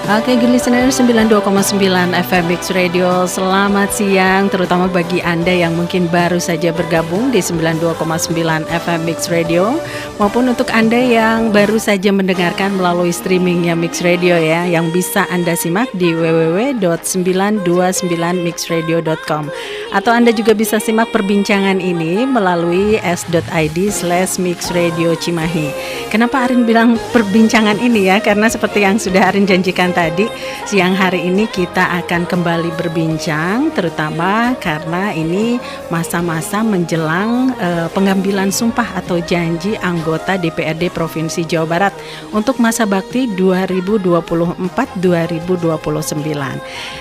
Oke, good listener 92,9 FM Mix Radio. Selamat siang, terutama bagi Anda yang mungkin baru saja bergabung di 92,9 FM Mix Radio, maupun untuk Anda yang baru saja mendengarkan melalui streamingnya Mix Radio ya, yang bisa Anda simak di www.929mixradio.com. Atau Anda juga bisa simak perbincangan ini melalui s.id/mixradio Cimahi. Kenapa Arin bilang perbincangan ini ya? Karena seperti yang sudah Arin janjikan tadi, siang hari ini kita akan kembali berbincang, terutama karena ini masa-masa menjelang pengambilan sumpah atau janji anggota DPRD Provinsi Jawa Barat untuk masa bakti 2024-2029.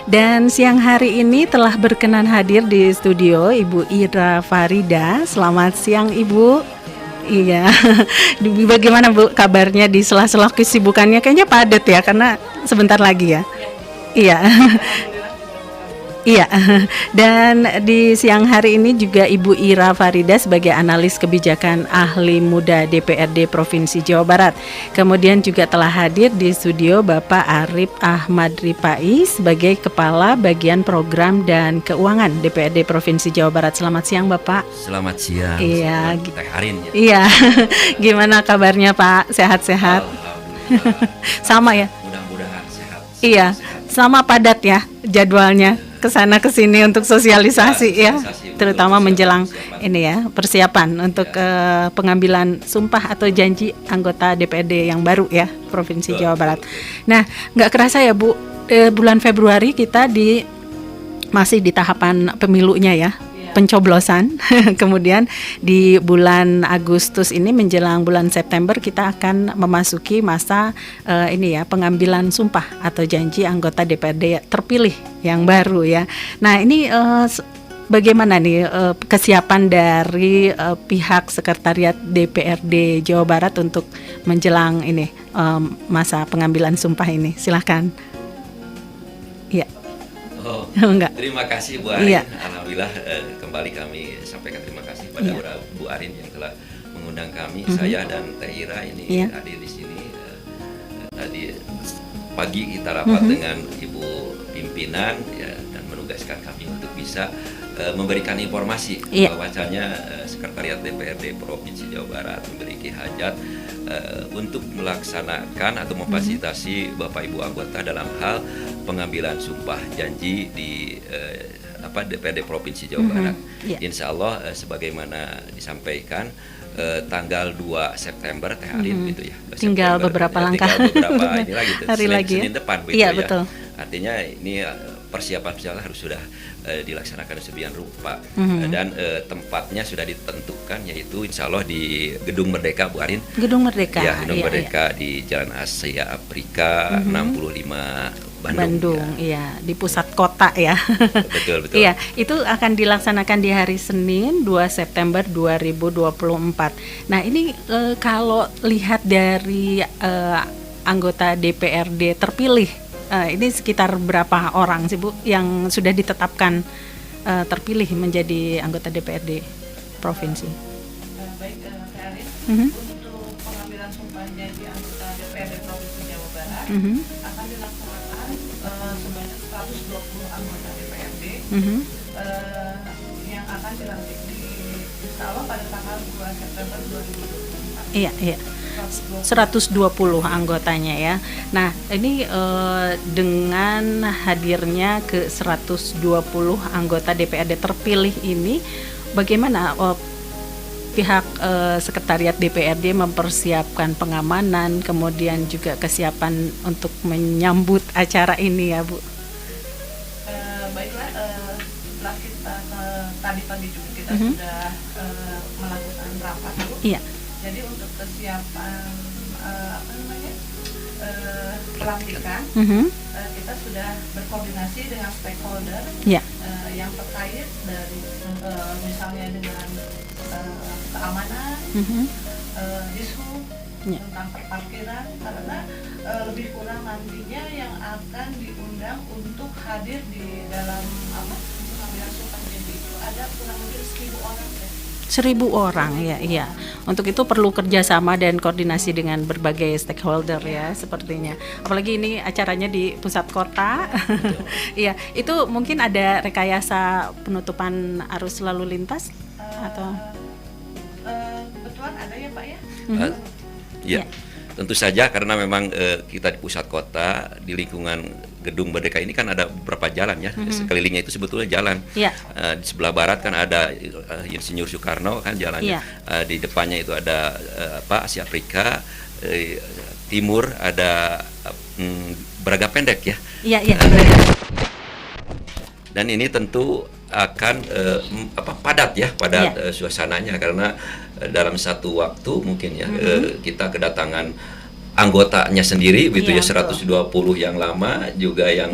Dan siang hari ini telah berkenan hadir di studio Ibu Ira Farida. Selamat siang Ibu. Iya, bagaimana Bu kabarnya di sela-sela kesibukannya? Kayaknya padat ya, karena sebentar lagi ya. Iya. Iya, dan di siang hari ini juga Ibu Ira Farida sebagai analis kebijakan ahli muda DPRD Provinsi Jawa Barat. Kemudian juga telah hadir di studio Bapak Arif Ahmad Ripai sebagai Kepala Bagian Program dan Keuangan DPRD Provinsi Jawa Barat. Selamat siang Bapak. Selamat siang. Iya, Teh Arin. Iya, gimana kabarnya Pak? Sehat-sehat? Sama ya? Mudah-mudahan sehat. Iya, sama padat ya jadwalnya. Kesana kesini untuk sosialisasi ya, terutama menjelang ini ya, persiapan untuk pengambilan sumpah atau janji anggota DPRD yang baru ya Provinsi Jawa Barat. Nah, nggak kerasa ya Bu, bulan Februari kita masih di tahapan pemilunya ya, pencoblosan. Kemudian di bulan Agustus ini menjelang bulan September kita akan memasuki masa ini ya, pengambilan sumpah atau janji anggota DPRD terpilih yang baru ya. Nah ini bagaimana nih kesiapan dari pihak Sekretariat DPRD Jawa Barat untuk menjelang ini masa pengambilan sumpah ini? Silahkan. Iya. Oh, enggak. Terima kasih Bu Arin. Iya. Alhamdulillah kembali kami sampaikan terima kasih pada Bu Arin yang telah mengundang kami, saya dan Teh Ira ini hadir di sini. Tadi pagi kita rapat dengan Ibu Pimpinan ya, dan menugaskan kami untuk bisa memberikan informasi bahwasanya Sekretariat DPRD Provinsi Jawa Barat memiliki hajat untuk melaksanakan atau memfasilitasi Bapak Ibu anggota dalam hal pengambilan sumpah janji di DPRD Provinsi Jawa Barat. Insya Allah sebagaimana disampaikan tanggal 2 September Teh Arin gitu ya. Tinggal beberapa langkah. Tinggal beberapa ini lagi gitu. Hari lagi Senin depan begitu ya. Ya. Betul. Artinya ini persiapan harus sudah dilaksanakan sedemikian rupa dan tempatnya sudah ditentukan, yaitu insya Allah di Gedung Merdeka Bu Arin. Gedung Merdeka. Ya, Gedung Merdeka di Jalan Asia Afrika 65 Bandung ya, di pusat kota ya. Betul. Iya, itu akan dilaksanakan di hari Senin 2 September 2024. Nah, ini kalau lihat dari anggota DPRD terpilih, ini sekitar berapa orang sih Bu yang sudah ditetapkan terpilih menjadi anggota DPRD provinsi? Baik, Kak Arin, untuk pengambilan sumpah janji anggota DPRD Provinsi Jawa Barat akan dilaksanakan sebanyak 120 anggota DPRD yang akan dilantik insya Allah pada tanggal 2 September 2024. Iya. 120 anggotanya ya. Nah, ini dengan hadirnya ke 120 anggota DPRD terpilih ini, bagaimana pihak Sekretariat DPRD mempersiapkan pengamanan, kemudian juga kesiapan untuk menyambut acara ini ya Bu? Baiklah, setelah kita tadi pagi juga kita sudah melakukan rapat Bu. Iya. Jadi untuk kesiapan pelantikan kita sudah berkoordinasi dengan stakeholder yang terkait dari misalnya dengan keamanan, isu tentang perparkiran, karena lebih kurang nantinya yang akan diundang untuk hadir di dalam pengambilan sumpah janji itu ada kurang lebih 1.000 orang 1.000 orang ya, iya. Untuk itu perlu kerjasama dan koordinasi dengan berbagai stakeholder ya sepertinya. Apalagi ini acaranya di pusat kota. Iya, itu mungkin ada rekayasa penutupan arus lalu lintas atau? Kebetulan ada ya Pak ya? Ya, tentu saja karena memang kita di pusat kota di lingkungan Gedung Merdeka ini kan ada beberapa jalan ya, sekelilingnya itu sebetulnya jalan. Di sebelah barat kan ada Insinyur Soekarno kan jalannya, di depannya itu ada Asia Afrika, timur ada Braga Pendek ya. Iya. Dan ini tentu akan padat suasananya karena dalam satu waktu mungkin ya kita kedatangan anggotanya sendiri gitu ya, 120 yang lama juga yang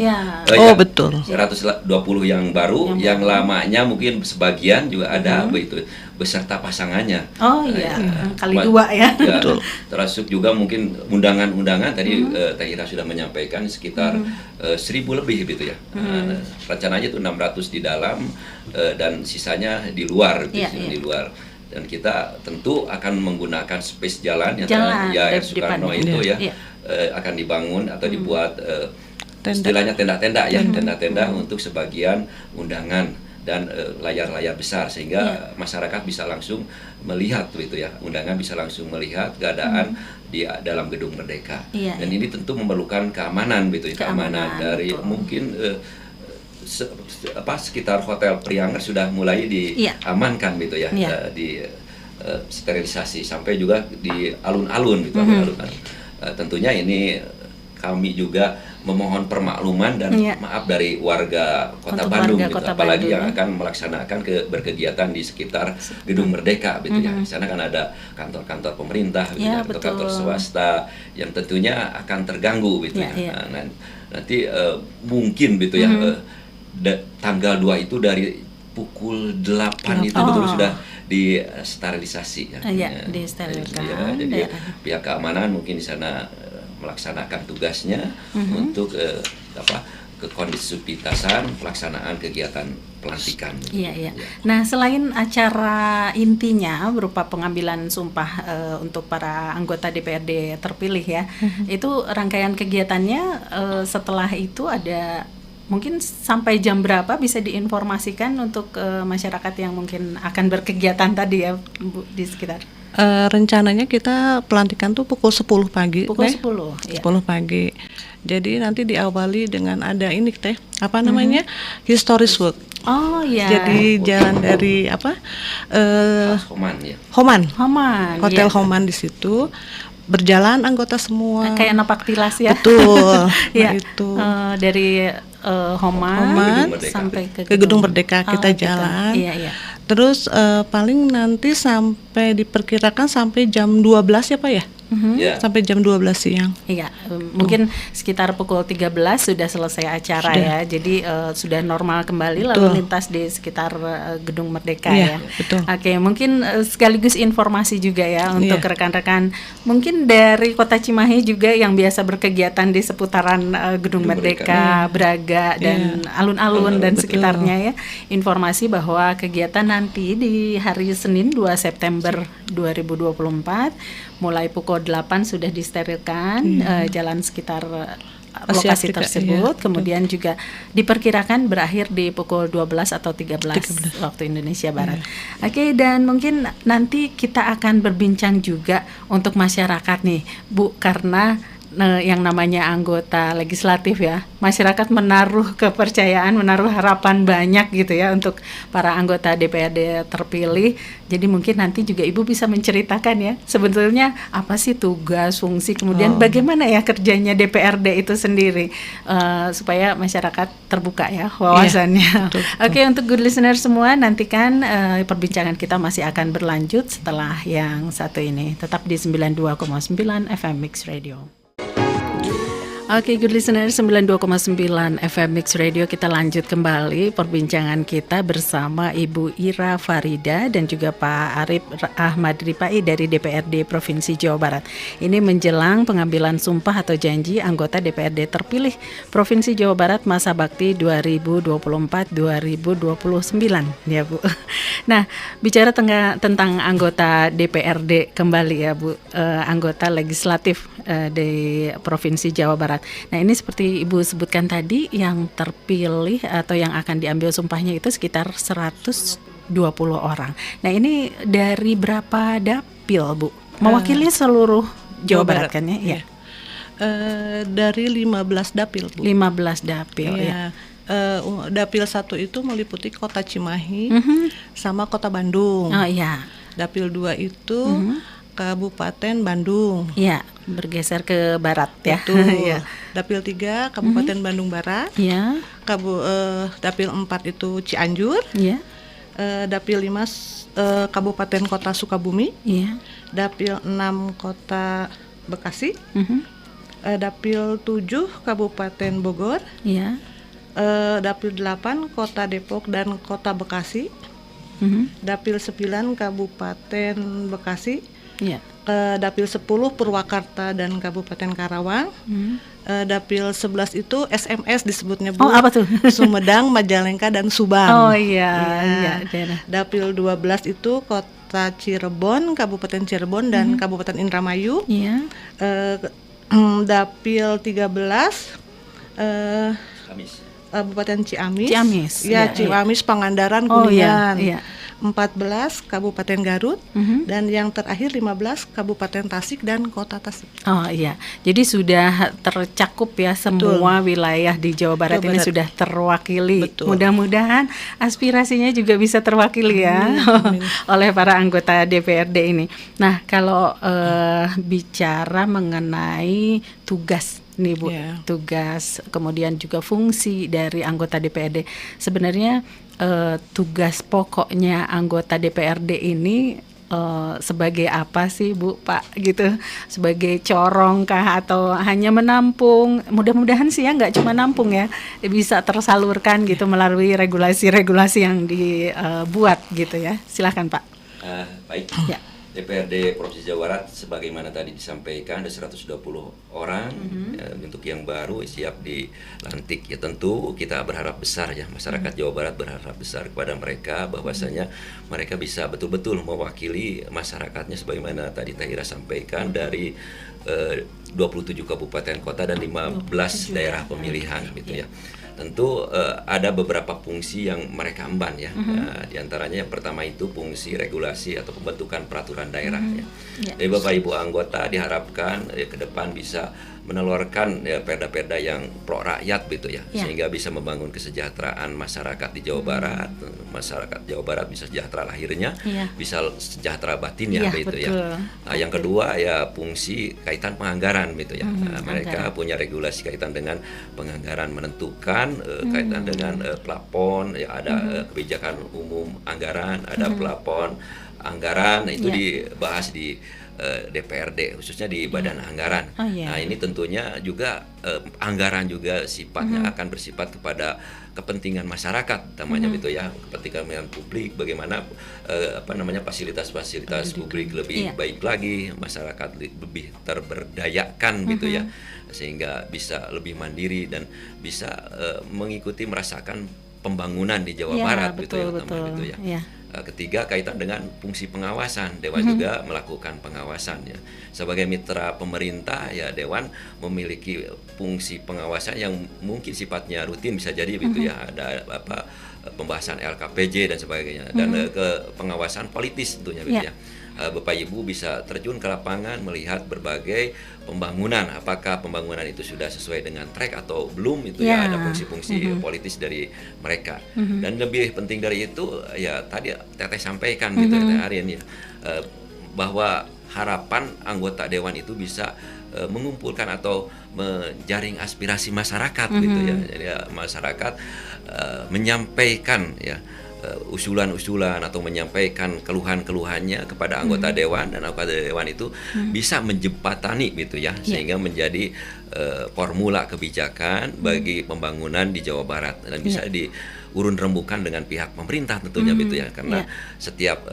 betul. 120 yang baru, yang lamanya mungkin sebagian juga ada begitu beserta pasangannya. Kali dua ya. Betul. Termasuk juga mungkin undangan-undangan tadi Teh Ira sudah menyampaikan sekitar 1.000 lebih gitu ya. Rencananya itu 600 di dalam dan sisanya di luar di luar. Dan kita tentu akan menggunakan space jalan yang Soekarno itu akan dibangun atau dibuat istilahnya tenda-tenda ya, tenda-tenda untuk sebagian undangan dan layar-layar besar sehingga masyarakat bisa langsung melihat gitu ya, undangan bisa langsung melihat keadaan di dalam Gedung Merdeka. Dan ini tentu memerlukan keamanan gitu ya, keamanan dari mungkin sekitar Hotel Prianger sudah mulai diamankan gitu ya, di sterilisasi sampai juga di alun-alun gitu, alun-alun. Tentunya ini kami juga memohon permakluman dan maaf dari warga Kota Bandung gitu, apalagi yang akan melaksanakan berkegiatan di sekitar Gedung Merdeka gitu ya. Di sana kan ada kantor-kantor pemerintah gitu ya, kantor swasta yang tentunya akan terganggu gitu ya. Nanti mungkin gitu ya tanggal 2 itu dari pukul 8 itu betul sudah disterilisasi ya. Disterilkan. Jadi pihak keamanan mungkin di sana melaksanakan tugasnya untuk kekondusivitasan pelaksanaan kegiatan pelantikan. Iya. Nah, selain acara intinya berupa pengambilan sumpah untuk para anggota DPRD terpilih ya, itu rangkaian kegiatannya setelah itu ada mungkin sampai jam berapa bisa diinformasikan untuk masyarakat yang mungkin akan berkegiatan tadi ya Bu, di sekitar? Rencananya kita pelantikan tuh pukul 10 pagi. Pukul 10? 10 pagi. Jadi nanti diawali dengan ada ini Teh, historic walk. Oh iya. Jadi jalan dari Homan ya. Homan. ya. Hotel Homan di situ. Berjalan anggota semua. Kayak napak tilas ya. Betul. Ya. Itu. Dari Homan sampai ke Gedung Merdeka kita jalan. Iya. Terus paling nanti sampai diperkirakan sampai jam 12 ya Pak ya? Sampai jam 12 siang. Iya, mungkin sekitar pukul 13 sudah selesai acara ya. Jadi sudah normal kembali lalu lintas di sekitar Gedung Merdeka ya. Betul. Oke, mungkin sekaligus informasi juga ya untuk rekan-rekan mungkin dari Kota Cimahi juga yang biasa berkegiatan di seputaran Gedung Merdeka, Braga dan alun-alun dan sekitarnya ya. Informasi bahwa kegiatan nanti di hari Senin 2 September 2024 mulai pukul 8 sudah disterilkan jalan sekitar lokasi tersebut, kemudian juga diperkirakan berakhir di pukul 12 atau 13 waktu Indonesia Barat. Oke, dan mungkin nanti kita akan berbincang juga untuk masyarakat nih Bu, karena yang namanya anggota legislatif ya, masyarakat menaruh kepercayaan, menaruh harapan banyak gitu ya untuk para anggota DPRD terpilih. Jadi mungkin nanti juga Ibu bisa menceritakan ya sebetulnya apa sih tugas, fungsi, kemudian bagaimana ya kerjanya DPRD itu sendiri supaya masyarakat terbuka ya wawasannya. Oke, untuk good listener semua, nantikan perbincangan kita masih akan berlanjut setelah yang satu ini. Tetap di 92,9 FM Mix Radio. Oke, good listener 92,9 FM Mix Radio, kita lanjut kembali perbincangan kita bersama Ibu Ira Farida dan juga Pak Arif Ahmad Ripai dari DPRD Provinsi Jawa Barat. Ini menjelang pengambilan sumpah atau janji anggota DPRD terpilih Provinsi Jawa Barat masa bakti 2024-2029 ya Bu. Nah, bicara tentang anggota DPRD kembali ya Bu, anggota legislatif di Provinsi Jawa Barat. Nah, ini seperti Ibu sebutkan tadi, yang terpilih atau yang akan diambil sumpahnya itu sekitar 120 orang. Nah, ini dari berapa dapil Bu? Mewakili seluruh Jawa Barat kan ya? Dari 15 dapil Bu. 15 dapil ya. Dapil 1 itu meliputi Kota Cimahi sama Kota Bandung. Oh iya. Dapil 2 itu Kabupaten Bandung. Iya, bergeser ke barat ya. Betul. Ya. Dapil 3 Kabupaten Bandung Barat. Iya. Dapil 4 itu Cianjur. Iya. Dapil 5 Kabupaten Kota Sukabumi. Iya. Dapil 6 Kota Bekasi. Dapil 7 Kabupaten Bogor. Iya. Dapil 8 Kota Depok dan Kota Bekasi. Dapil 9 Kabupaten Bekasi. Iya. Dapil 10 Purwakarta dan Kabupaten Karawang. Dapil 11 itu SMS disebutnya Bu. Oh, apa tuh? Sumedang, Majalengka dan Subang. Oh iya, daerah. Dapil 12 itu Kota Cirebon, Kabupaten Cirebon dan Kabupaten Indramayu. Iya. Dapil 13 Kabupaten Ciamis. Ciamis. Ya, Ciamis, Pangandaran, Oh Kuningan. iya. 14 Kabupaten Garut dan yang terakhir 15 Kabupaten Tasik dan Kota Tasik. Oh iya, jadi sudah tercakup ya semua wilayah di Jawa Barat ini sudah terwakili. Betul. Mudah-mudahan aspirasinya juga bisa terwakili ya oleh para anggota DPRD ini. Nah, kalau bicara mengenai tugas nih Bu, tugas kemudian juga fungsi dari anggota DPRD, sebenarnya tugas pokoknya anggota DPRD ini sebagai apa sih Bu, Pak gitu? Sebagai corong kah atau hanya menampung? Mudah-mudahan sih ya nggak cuma nampung ya, bisa tersalurkan gitu melalui regulasi-regulasi yang dibuat gitu ya. Silakan Pak. Baik. Ya. DPRD Provinsi Jawa Barat sebagaimana tadi disampaikan ada 120 orang bentuk yang baru siap dilantik. Ya tentu kita berharap besar ya, masyarakat Jawa Barat berharap besar kepada mereka bahwasanya mereka bisa betul-betul mewakili masyarakatnya sebagaimana tadi Tahira sampaikan dari 27 kabupaten kota dan 15 daerah pemilihan gitu ya. Tentu ada beberapa fungsi yang mereka emban ya. Di antaranya yang pertama itu fungsi regulasi atau pembentukan peraturan daerah ya. Jadi Bapak Ibu anggota diharapkan ke depan bisa menelurkan perda-perda yang pro rakyat gitu ya, sehingga bisa membangun kesejahteraan masyarakat di Jawa Barat. Masyarakat Jawa Barat bisa sejahtera lahirnya, bisa sejahtera batinnya gitu ya. Nah, yang kedua ya fungsi kaitan penganggaran gitu ya. Mereka punya regulasi kaitan dengan penganggaran, menentukan kaitan dengan plafon ya, ada kebijakan umum anggaran, ada plafon anggaran itu dibahas di DPRD khususnya di Badan Anggaran. Nah ini tentunya juga anggaran juga sifatnya akan bersifat kepada kepentingan masyarakat, namanya gitu ya, kepentingan publik, bagaimana fasilitas-fasilitas publik lebih baik lagi, masyarakat lebih terberdayakan gitu ya, sehingga bisa lebih mandiri dan bisa mengikuti merasakan pembangunan di Jawa Barat gitu ya, gitu ya. Ketiga kaitan dengan fungsi pengawasan, Dewan juga melakukan pengawasan ya. Sebagai mitra pemerintah ya Dewan memiliki fungsi pengawasan yang mungkin sifatnya rutin bisa jadi gitu ya. Ada pembahasan LKPJ dan sebagainya dan ke pengawasan politis tentunya gitu ya. Bapak Ibu bisa terjun ke lapangan melihat berbagai pembangunan, apakah pembangunan itu sudah sesuai dengan track atau belum itu ya, ada fungsi-fungsi politis dari mereka. Dan lebih penting dari itu ya tadi Teteh sampaikan gitu Teteh Arin ya, bahwa harapan anggota dewan itu bisa mengumpulkan atau menjaring aspirasi masyarakat gitu ya. Jadi masyarakat menyampaikan ya usulan-usulan atau menyampaikan keluhan-keluhannya kepada anggota dewan, dan anggota dewan itu bisa menjembatani gitu ya, sehingga menjadi formula kebijakan bagi pembangunan di Jawa Barat, dan bisa diurun rembukan dengan pihak pemerintah tentunya gitu ya, karena setiap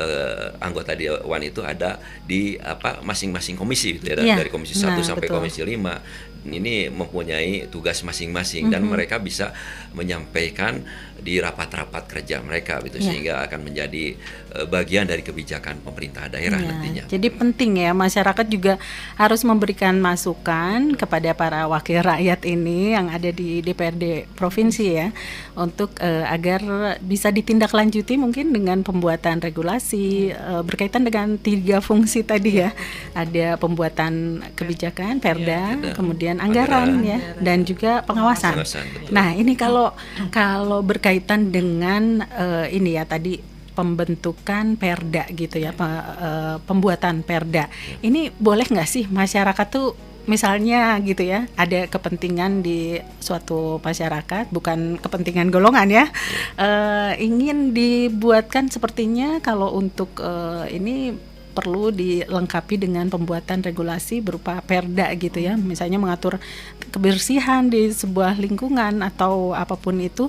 anggota dewan itu ada di masing-masing komisi gitu ya, dari komisi 1 sampai komisi 5 ini mempunyai tugas masing-masing, dan mereka bisa menyampaikan di rapat-rapat kerja mereka gitu, sehingga akan menjadi bagian dari kebijakan pemerintah daerah nantinya. Jadi penting ya, masyarakat juga harus memberikan masukan kepada para wakil rakyat ini yang ada di DPRD provinsi ya, untuk agar bisa ditindaklanjuti mungkin dengan pembuatan regulasi berkaitan dengan 3 fungsi tadi ya. Ada pembuatan kebijakan, perda, kemudian anggaran ya, dan juga pengawasan. Nah, ini kalau berkaitan dengan ini ya tadi pembentukan perda gitu ya, pembuatan perda. Ini boleh nggak sih masyarakat tuh misalnya gitu ya, ada kepentingan di suatu masyarakat, bukan kepentingan golongan ya, ingin dibuatkan sepertinya kalau untuk ini perlu dilengkapi dengan pembuatan regulasi berupa perda gitu ya, misalnya mengatur kebersihan di sebuah lingkungan atau apapun itu,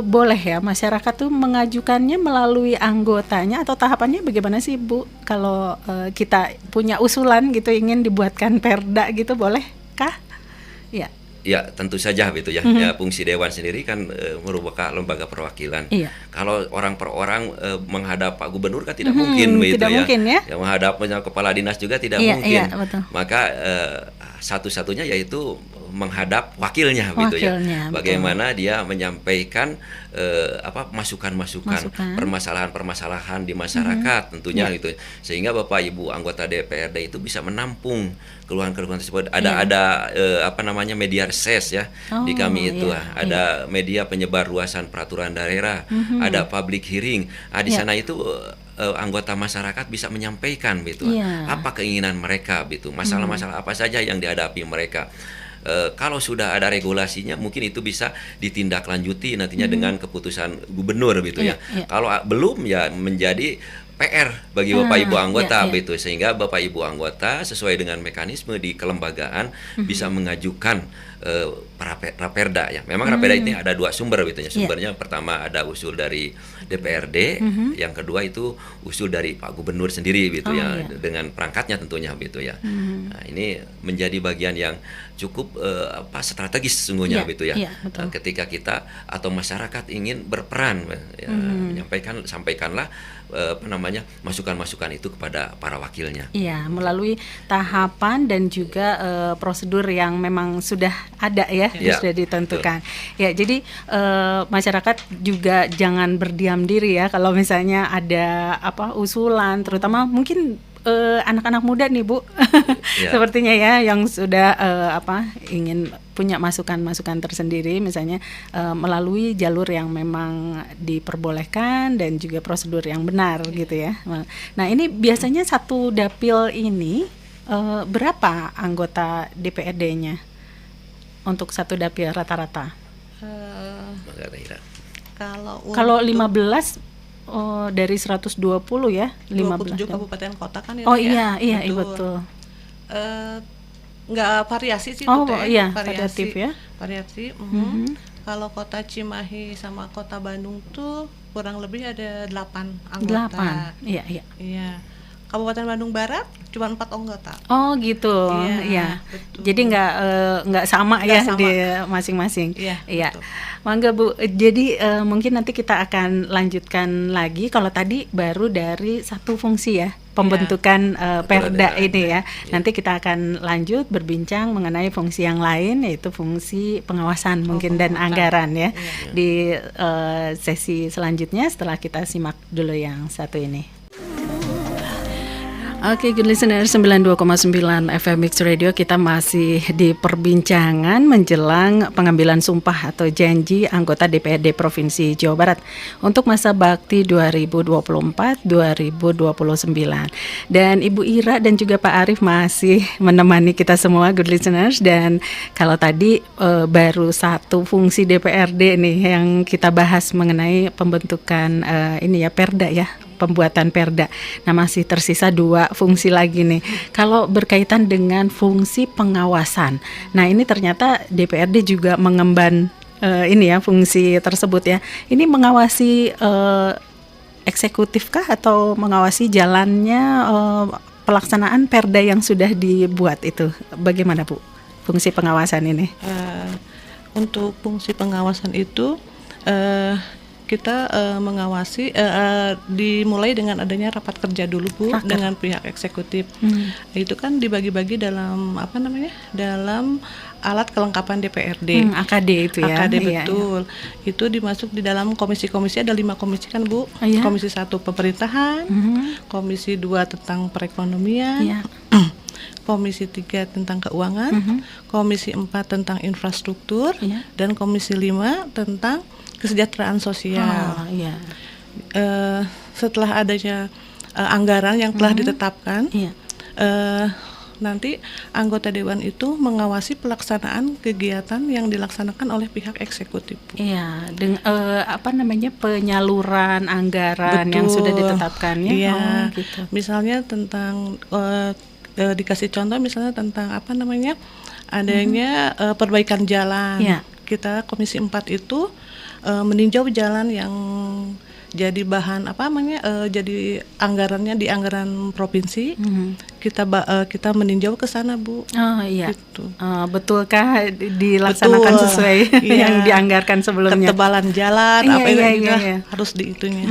boleh ya masyarakat tuh mengajukannya melalui anggotanya, atau tahapannya bagaimana sih Bu? Kalau kita punya usulan gitu ingin dibuatkan perda gitu, bolehkah? Ya. Ya tentu saja gitu ya. Ya, fungsi dewan sendiri kan merupakan lembaga perwakilan. Kalau orang per orang menghadap Pak Gubernur kan tidak mungkin begitu tidak ya. Mungkin, ya. Yang menghadap kepala dinas juga tidak mungkin. Maka satu-satunya yaitu menghadap wakilnya gitu ya. Bagaimana dia menyampaikan masukan-masukan, permasalahan-permasalahan di masyarakat tentunya gitu. Sehingga Bapak Ibu anggota DPRD itu bisa menampung keluhan-keluhan tersebut. Ada media reses ya di kami itu. Ada media penyebar luasan peraturan daerah, ada public hearing. Di sana itu anggota masyarakat bisa menyampaikan gitu apa keinginan mereka gitu, masalah-masalah apa saja yang dihadapi mereka. Kalau sudah ada regulasinya mungkin itu bisa ditindaklanjuti nantinya dengan keputusan gubernur gitu ya. Kalau belum ya menjadi PR bagi Bapak Ibu anggota gitu, sehingga Bapak Ibu anggota sesuai dengan mekanisme di kelembagaan bisa mengajukan raperda ya. Memang raperda ini ada 2 sumber gitu ya. Sumbernya pertama ada usul dari DPRD, yang kedua itu usul dari Pak Gubernur sendiri gitu dengan perangkatnya tentunya gitu ya. Nah, ini menjadi bagian yang cukup strategis sesungguhnya gitu ya. Ketika kita atau masyarakat ingin berperan sampaikanlah masukan-masukan itu kepada para wakilnya. Iya, melalui tahapan dan juga prosedur yang memang sudah ada ya, sudah ditentukan. Ya, jadi masyarakat juga jangan berdiam diri ya kalau misalnya ada usulan, terutama mungkin anak-anak muda nih Bu, sepertinya ya yang sudah ingin punya masukan-masukan tersendiri, misalnya melalui jalur yang memang diperbolehkan dan juga prosedur yang benar gitu ya. Nah, ini biasanya satu dapil ini berapa anggota DPRD-nya untuk satu dapil rata-rata? Kalau 15 dari 120 ya, 27 kabupaten kota kan itu ya. Iya, betul. Nggak variasi sih variatif ya. Variasi. Kalau kota Cimahi sama kota Bandung tuh kurang lebih ada 8 anggota. 8. Iya. Kabupaten Bandung Barat cuma 4 anggota. Oh gitu. Iya. Jadi nggak sama ya di masing-masing. Iya. Mangga Bu. Jadi mungkin nanti kita akan lanjutkan lagi. Kalau tadi baru dari satu fungsi ya, pembentukan perda ini ya. Nanti kita akan lanjut berbincang mengenai fungsi yang lain, yaitu fungsi pengawasan mungkin dan anggaran ya. Di sesi selanjutnya setelah kita simak dulu yang satu ini. Oke, good listener 92,9 FM Mix Radio, kita masih di perbincangan menjelang pengambilan sumpah atau janji anggota DPRD Provinsi Jawa Barat untuk masa bakti 2024-2029. Dan Ibu Ira dan juga Pak Arief masih menemani kita semua good listeners, dan kalau tadi baru satu fungsi DPRD nih yang kita bahas mengenai pembentukan ini ya perda ya, pembuatan perda. Nah, masih tersisa 2 fungsi lagi nih. Kalau berkaitan dengan fungsi pengawasan. Nah, ini ternyata DPRD juga mengemban ini ya fungsi tersebut ya. Ini mengawasi eksekutif kah atau mengawasi jalannya pelaksanaan perda yang sudah dibuat itu? Bagaimana, Bu? Fungsi pengawasan ini? Untuk fungsi pengawasan itu kita mengawasi dimulai dengan adanya rapat kerja dulu, Bu, dengan pihak eksekutif. Itu kan dibagi-bagi dalam dalam alat kelengkapan DPRD. AKD itu ya. AKD iya, betul. Iya. Itu dimasuk di dalam komisi-komisi, ada 5 komisi kan, Bu. Iya. Komisi 1 pemerintahan, komisi 2 tentang perekonomian. Iya. Komisi 3 tentang keuangan, komisi 4 tentang infrastruktur, dan komisi 5 tentang kesejahteraan sosial. Iya. Setelah adanya anggaran yang telah ditetapkan, nanti anggota dewan itu mengawasi pelaksanaan kegiatan yang dilaksanakan oleh pihak eksekutif. Iya, penyaluran anggaran yang sudah ditetapkan ya. Iya. Gitu. Misalnya tentang dikasih contoh misalnya tentang adanya perbaikan jalan. Iya. Kita komisi 4 itu meninjau jalan yang jadi bahan jadi anggarannya di anggaran provinsi. Kita meninjau ke sana, Bu. Oh iya. Gitu. Betulkah dilaksanakan sesuai yang dianggarkan sebelumnya? Ketebalan jalan harus diitunya.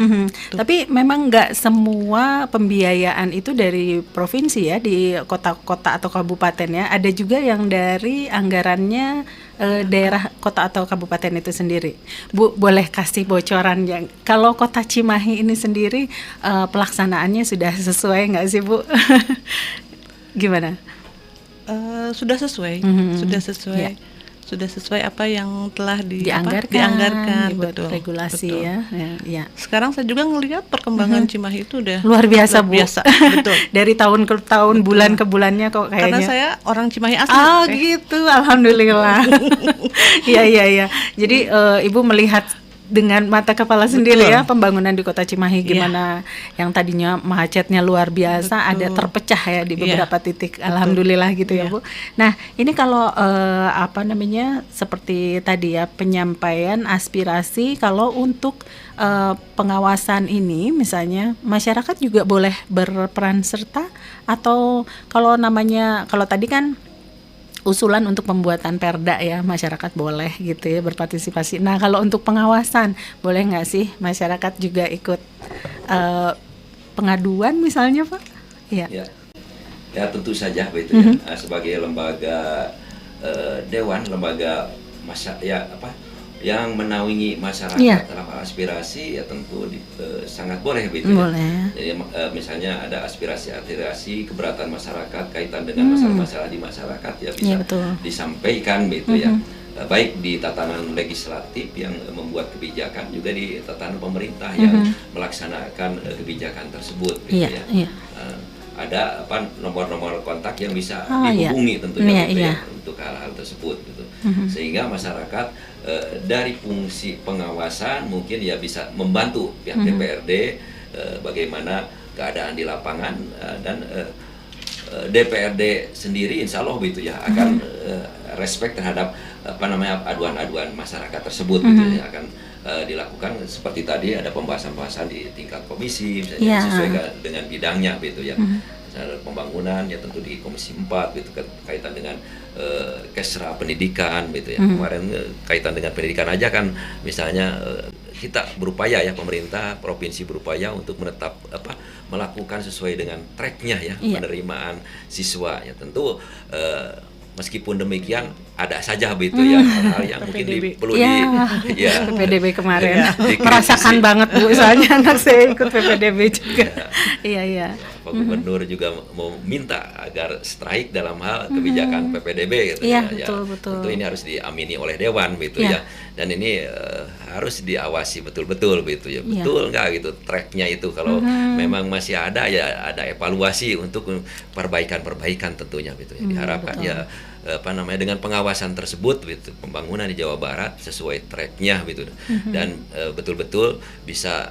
Tapi memang nggak semua pembiayaan itu dari provinsi ya, di kota-kota atau kabupaten ya. Ada juga yang dari anggarannya daerah kota atau kabupaten itu sendiri. Bu, boleh kasih bocoran yang kalau Kota Cimahi ini sendiri pelaksanaannya sudah sesuai nggak sih, Bu? Gimana? Sudah sesuai, Ya. Sudah sesuai apa yang telah dianggarkan betul. Regulasi betul. Ya. Sekarang saya juga ngelihat perkembangan Cimahi itu udah luar biasa, Bu. Betul. Dari tahun ke tahun, bulan ke bulannya kok kayaknya. Karena saya orang Cimahi asli. Oh gitu, alhamdulillah. Iya. Jadi Ibu melihat dengan mata kepala sendiri ya pembangunan di Kota Cimahi gimana yang tadinya macetnya luar biasa ada terpecah ya di beberapa titik. Alhamdulillah gitu ya, Bu. Nah, ini kalau seperti tadi ya penyampaian aspirasi, kalau untuk pengawasan ini misalnya masyarakat juga boleh berperan serta, atau kalau tadi kan usulan untuk pembuatan perda ya, masyarakat boleh gitu ya berpartisipasi. Nah, kalau untuk pengawasan boleh nggak sih masyarakat juga ikut pengaduan misalnya, Pak? Iya. Ya tentu saja begitu ya. Sebagai lembaga dewan, lembaga yang menaungi masyarakat dalam aspirasi ya tentu sangat boleh begitu ya. Jadi misalnya ada aspirasi keberatan masyarakat kaitan dengan masalah-masalah di masyarakat ya bisa disampaikan begitu ya. Baik di tatanan legislatif yang membuat kebijakan, juga di tatanan pemerintah yang melaksanakan kebijakan tersebut gitu ya. Ada nomor-nomor kontak yang bisa dihubungi tentunya untuk hal-hal tersebut gitu. Sehingga masyarakat dari fungsi pengawasan mungkin ya bisa membantu pihak DPRD bagaimana keadaan di lapangan, dan DPRD sendiri insya Allah gitu ya akan respect terhadap aduan-aduan masyarakat tersebut gitu ya, akan dilakukan seperti tadi ada pembahasan-pembahasan di tingkat komisi misalnya sesuai dengan bidangnya gitu ya. Pembangunan ya tentu di Komisi 4 gitu kaitan dengan kesra pendidikan gitu ya. Kemarin kaitan dengan pendidikan aja kan misalnya kita berupaya ya, pemerintah provinsi berupaya untuk melakukan sesuai dengan tracknya ya, penerimaan siswa ya. Tentu meskipun demikian ada saja begitu ya hal-hal yang mungkin perlu PPDB kemarin merasakan banget, Bu, soalnya anak saya ikut PPDB juga. Iya. Pak Gubernur juga mau minta agar strike dalam hal kebijakan PPDB gitu Iya, ya. betul. Tentu ini harus diamini oleh Dewan gitu Iya. ya. Dan ini harus diawasi betul-betul gitu ya. Iya. Betul nggak gitu tracknya itu, kalau memang masih ada ya ada evaluasi untuk perbaikan tentunya gitu ya. Diharapkan betul. ya dengan pengawasan tersebut gitu, pembangunan di Jawa Barat sesuai tracknya gitu, dan betul-betul bisa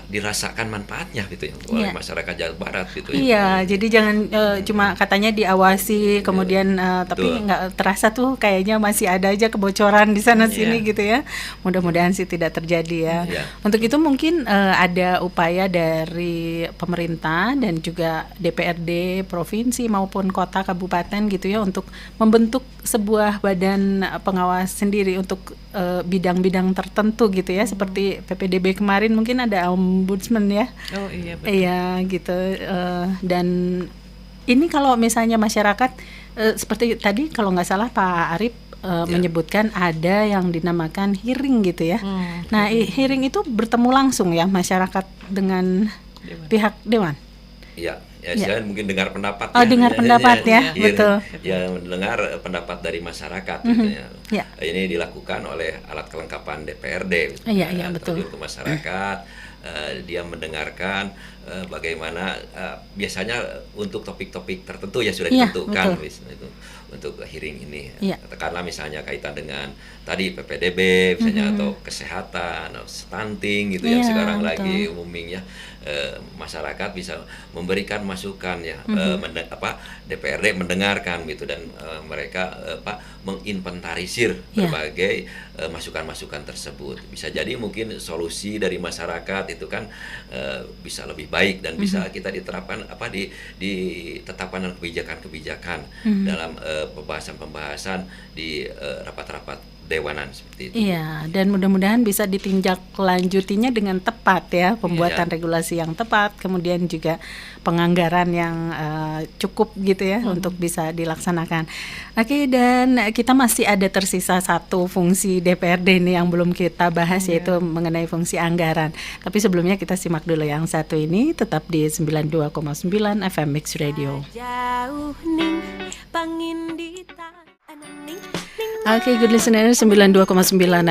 dirasakan manfaatnya gitu ya oleh Iya. masyarakat Jawa Barat gitu ya. Iya, jadi jangan cuma katanya diawasi, kemudian tapi betul. nggak terasa tuh kayaknya masih ada aja kebocoran di sana sini Iya. gitu ya. Mudah-mudahan sih tidak terjadi ya. Iya. Untuk itu mungkin ada upaya dari pemerintah dan juga DPRD provinsi maupun kota kabupaten gitu ya untuk membentuk sebuah badan pengawas sendiri untuk bidang-bidang tertentu gitu ya, seperti PPDB kemarin mungkin ada ombudsman ya. Oh iya betul. Iya gitu, dan ini kalau misalnya masyarakat seperti tadi kalau nggak salah Pak Arif menyebutkan ada yang dinamakan hearing gitu ya. Nah hearing itu bertemu langsung ya masyarakat dengan pihak Dewan. Iya. Ya, istilahnya mungkin dengar pendapat. Oh, dengar pendapat ya, betul. Ya, mendengar pendapat dari masyarakat gitu ya. Ya. Ini dilakukan oleh alat kelengkapan DPRD. Iya, betul. Terjun ke masyarakat, dia mendengarkan bagaimana biasanya untuk topik-topik tertentu ya sudah Iya, ditentukan betul. itu untuk hearing ini. Iya. Katakanlah misalnya kaitan dengan tadi PPDB misalnya atau kesehatan, atau stunting gitu yang Iya, sekarang betul. lagi booming ya. Masyarakat bisa memberikan masukan ya, DPRD mendengarkan gitu, dan mereka menginventarisir Iya. berbagai masukan-masukan tersebut. Bisa jadi mungkin solusi dari masyarakat itu kan bisa lebih baik dan bisa kita diterapkan ditetapkan dalam kebijakan-kebijakan dalam pembahasan-pembahasan di rapat-rapat dewanan seperti itu. Iya, dan mudah-mudahan bisa ditindaklanjutinya dengan tepat ya, pembuatan Iya. regulasi yang tepat, kemudian juga penganggaran yang cukup gitu ya untuk bisa dilaksanakan. Oke, dan kita masih ada tersisa satu fungsi DPRD nih yang belum kita bahas, yaitu mengenai fungsi anggaran. Tapi sebelumnya kita simak dulu yang satu ini, tetap di 92,9 FM Mix Radio. Jauh ning pangindita ning. Oke, good listener, 92,9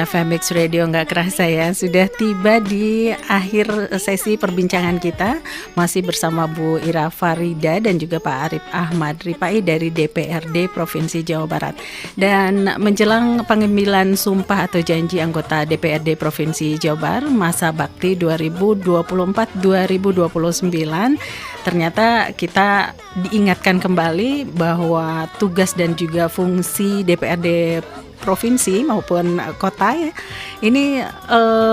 FM Mix Radio, nggak kerasa ya, sudah tiba di akhir sesi perbincangan kita. Masih bersama Bu Ira Farida dan juga Pak Arif Ahmad Ripai dari DPRD Provinsi Jawa Barat. Dan menjelang pengambilan sumpah atau janji anggota DPRD Provinsi Jawa Barat masa bakti 2024-2029, ternyata kita diingatkan kembali bahwa tugas dan juga fungsi DPRD provinsi maupun kota ya, ini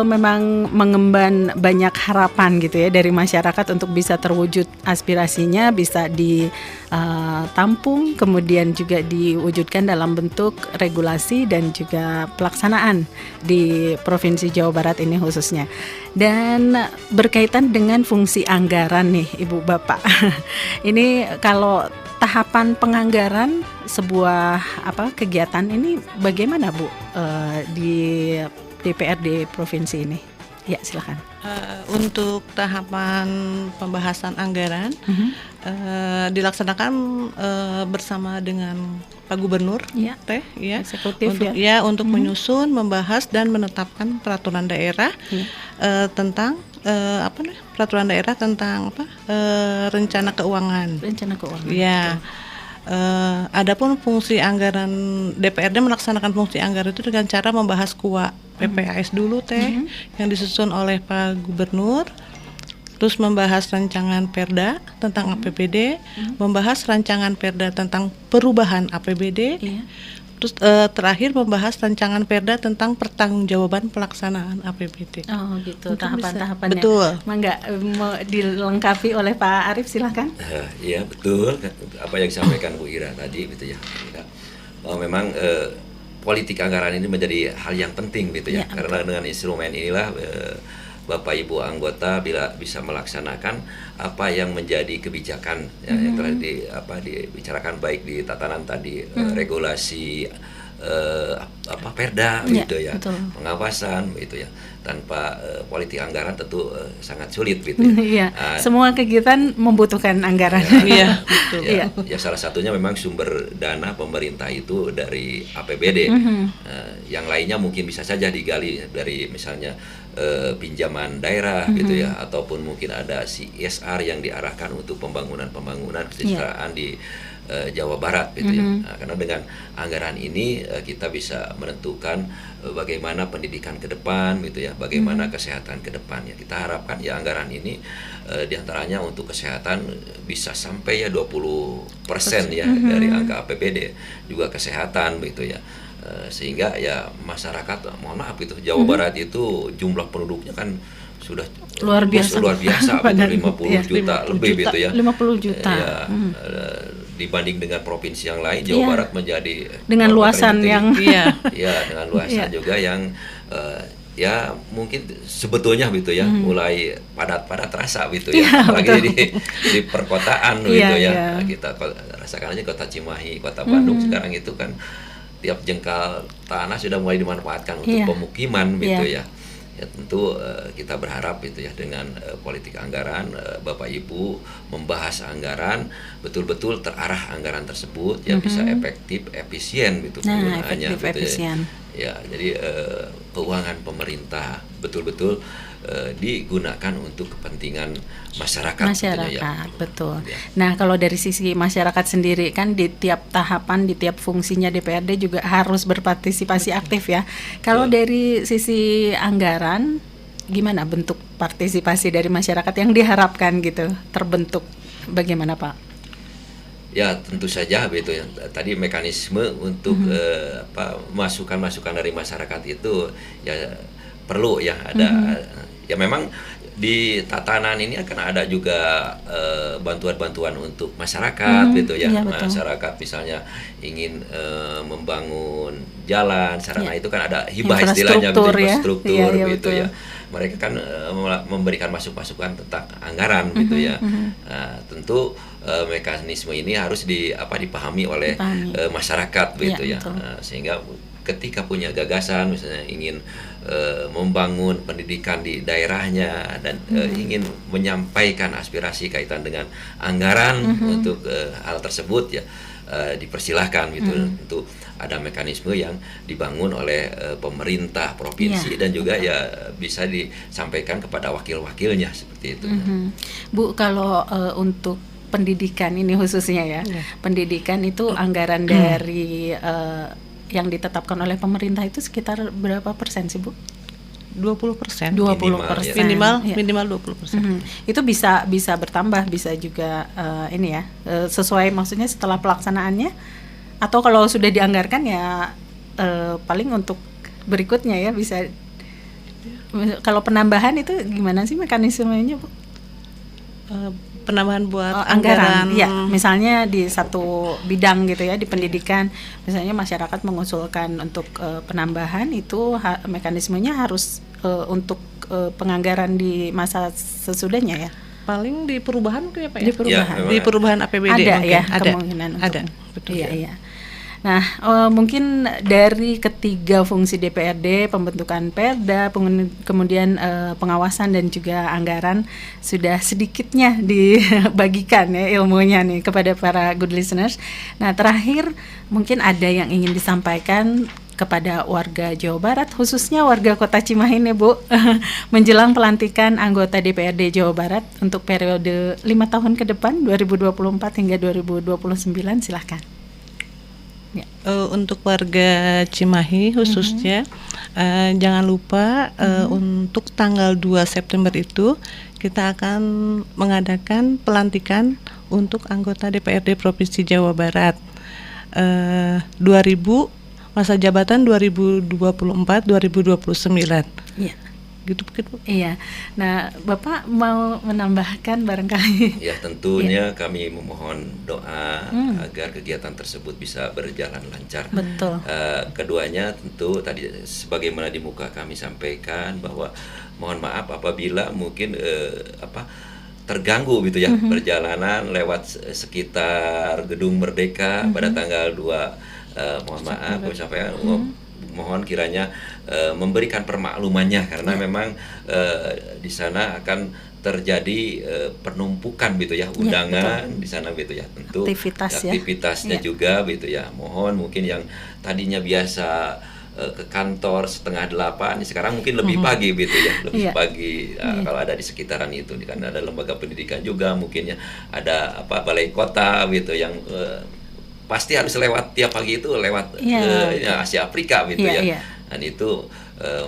memang mengemban banyak harapan gitu ya dari masyarakat untuk bisa terwujud aspirasinya, bisa ditampung, kemudian juga diwujudkan dalam bentuk regulasi dan juga pelaksanaan di Provinsi Jawa Barat ini khususnya. Dan berkaitan dengan fungsi anggaran nih Ibu Bapak, ini kalau tahapan penganggaran sebuah kegiatan ini bagaimana Bu di DPRD provinsi ini? Ya, silakan. Untuk tahapan pembahasan anggaran dilaksanakan bersama dengan Pak Gubernur, Ya. Teh, ya, Eksekutif untuk untuk menyusun, membahas dan menetapkan peraturan daerah tentang peraturan daerah tentang rencana keuangan. Rencana keuangan. Ya. Adapun fungsi anggaran DPRD melaksanakan fungsi anggaran itu dengan cara membahas KUA PPAS dulu Teh, yang disusun oleh Pak Gubernur, terus membahas rancangan Perda tentang APBD, membahas rancangan Perda tentang perubahan APBD, Iya. terus terakhir membahas rancangan Perda tentang pertanggungjawaban pelaksanaan APBD. Oh gitu, Mungkin tahapan-tahapannya. Betul. Mangga mau dilengkapi oleh Pak Arif, silakan. Iya betul apa yang disampaikan Bu Ira tadi gitu ya, bahwa memang politik anggaran ini menjadi hal yang penting gitu ya, karena dengan instrumen inilah Bapak Ibu anggota bila bisa melaksanakan apa yang menjadi kebijakan ya, yang telah dibicarakan baik di tatanan tadi regulasi perda Iya, gitu ya, betul. pengawasan gitu ya. Tanpa politik anggaran tentu sangat sulit gitu Iya, ya. semua kegiatan membutuhkan anggaran. Iya, betul. Ya, ya salah satunya memang sumber dana pemerintah itu dari APBD. Yang lainnya mungkin bisa saja digali dari misalnya pinjaman daerah gitu ya, ataupun mungkin ada CSR yang diarahkan untuk pembangunan kesejahteraan di Jawa Barat gitu ya. Nah, karena dengan anggaran ini kita bisa menentukan bagaimana pendidikan ke depan gitu ya, bagaimana kesehatan ke depan ya. Kita harapkan ya anggaran ini diantaranya untuk kesehatan bisa sampai ya 20% ya dari angka APBD, juga kesehatan gitu ya. Sehingga ya masyarakat, mohon maaf gitu, Jawa Barat itu jumlah penduduknya kan sudah Luar biasa. Betul, 50 juta lebih gitu ya. 50 juta. Ya, dibanding dengan provinsi yang lain, Jawa Barat menjadi dengan luasan yang ya dengan luasan juga yang ya mungkin sebetulnya gitu ya, mulai padat terasa gitu ya, apalagi di perkotaan gitu ya. Nah, kita rasakan aja kota Cimahi, kota Bandung sekarang itu kan tiap jengkal tanah sudah mulai dimanfaatkan untuk pemukiman gitu ya. Ya tentu kita berharap itu ya dengan politik anggaran, Bapak Ibu membahas anggaran betul-betul terarah anggaran tersebut ya, bisa efektif, efisien gitu penggunaannya gitu efisien. Ya, jadi keuangan pemerintah betul-betul digunakan untuk kepentingan masyarakat gitu ya. Betul. Ya. Nah, kalau dari sisi masyarakat sendiri kan di tiap tahapan, di tiap fungsinya DPRD juga harus berpartisipasi aktif ya. Kalau dari sisi anggaran, gimana bentuk partisipasi dari masyarakat yang diharapkan gitu terbentuk? Bagaimana Pak? Ya tentu saja gitu ya. Tadi mekanisme untuk masukan-masukan dari masyarakat itu ya perlu ya ada. Ya memang di tatanan ini akan ada juga bantuan-bantuan untuk masyarakat gitu ya. Masyarakat misalnya ingin membangun jalan, sarana itu kan ada hibah istilahnya gitu, infrastruktur gitu ya. Mereka kan memberikan masukan tentang anggaran gitu ya. Nah, tentu mekanisme ini harus dipahami oleh masyarakat gitu ya. Sehingga ketika punya gagasan misalnya ingin membangun pendidikan di daerahnya dan ingin menyampaikan aspirasi kaitan dengan anggaran untuk hal tersebut ya, dipersilahkan gitu. Tentu ada mekanisme yang dibangun oleh pemerintah provinsi dan juga ya bisa disampaikan kepada wakil-wakilnya seperti itu. Bu, kalau untuk pendidikan ini khususnya ya, pendidikan itu anggaran dari yang ditetapkan oleh pemerintah itu sekitar berapa persen sih Bu? 20%. 20%. Minimal 20%. Itu bisa bertambah, bisa juga ini ya, sesuai maksudnya setelah pelaksanaannya, atau kalau sudah dianggarkan ya paling untuk berikutnya ya bisa. Kalau penambahan itu gimana sih mekanismenya Bu? Penambahan buat anggaran ya, misalnya di satu bidang gitu ya, di pendidikan misalnya masyarakat mengusulkan untuk penambahan itu mekanismenya harus untuk penganggaran di masa sesudahnya ya. Paling di perubahan tuh ya Pak ya? Di perubahan APBD ada mungkin. Ya kemungkinan ada. Betul. Iya. Nah, mungkin dari ketiga fungsi DPRD, pembentukan perda, kemudian pengawasan dan juga anggaran sudah sedikitnya dibagikan ya ilmunya nih kepada para good listeners. Nah, terakhir mungkin ada yang ingin disampaikan kepada warga Jawa Barat, khususnya warga Kota Cimahi nih Bu, menjelang pelantikan anggota DPRD Jawa Barat untuk periode 5 tahun ke depan 2024 hingga 2029, silahkan. Untuk warga Cimahi khususnya jangan lupa untuk tanggal 2 September itu kita akan mengadakan pelantikan untuk anggota DPRD Provinsi Jawa Barat masa jabatan 2024-2029. Iya. Gitu mungkin Bu. Iya. Nah, Bapak mau menambahkan barangkali? Ya, tentunya kami memohon doa agar kegiatan tersebut bisa berjalan lancar. Betul. Keduanya tentu tadi sebagaimana di muka kami sampaikan bahwa mohon maaf apabila mungkin terganggu gitu ya perjalanan lewat sekitar Gedung Merdeka pada tanggal 2 mohon maaf saya mohon kiranya memberikan permaklumannya karena memang di sana akan terjadi penumpukan gitu ya undangan di sana gitu ya, tentu aktivitasnya juga gitu ya. Mohon mungkin yang tadinya biasa ke kantor 7:30 sekarang mungkin lebih pagi gitu ya, lebih pagi kalau ada di sekitaran itu, karena ada lembaga pendidikan juga mungkin ya, ada balai kota gitu yang pasti harus lewat tiap pagi itu lewat Asia Afrika gitu ya. Dan itu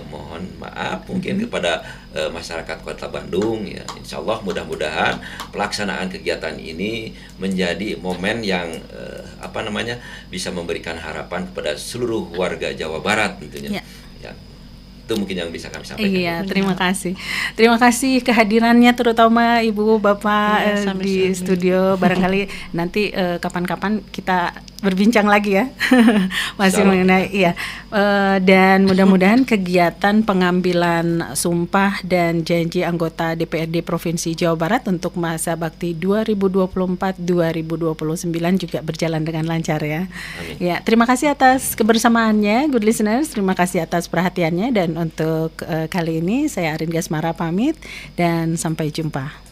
mohon maaf mungkin kepada masyarakat Kota Bandung ya. Insya Allah mudah-mudahan pelaksanaan kegiatan ini menjadi momen yang bisa memberikan harapan kepada seluruh warga Jawa Barat tentunya. Ya. Itu mungkin yang bisa kami sampaikan. Iya, terima kasih. Terima kasih kehadirannya terutama Ibu Bapak di studio. Barangkali nanti kapan-kapan kita berbincang lagi ya. Masih mengenai dan mudah-mudahan kegiatan pengambilan sumpah dan janji anggota DPRD Provinsi Jawa Barat untuk masa bakti 2024-2029 juga berjalan dengan lancar ya. Amin. Ya, terima kasih atas kebersamaannya, good listeners. Terima kasih atas perhatiannya, dan untuk kali ini saya Arin Gasmara pamit dan sampai jumpa.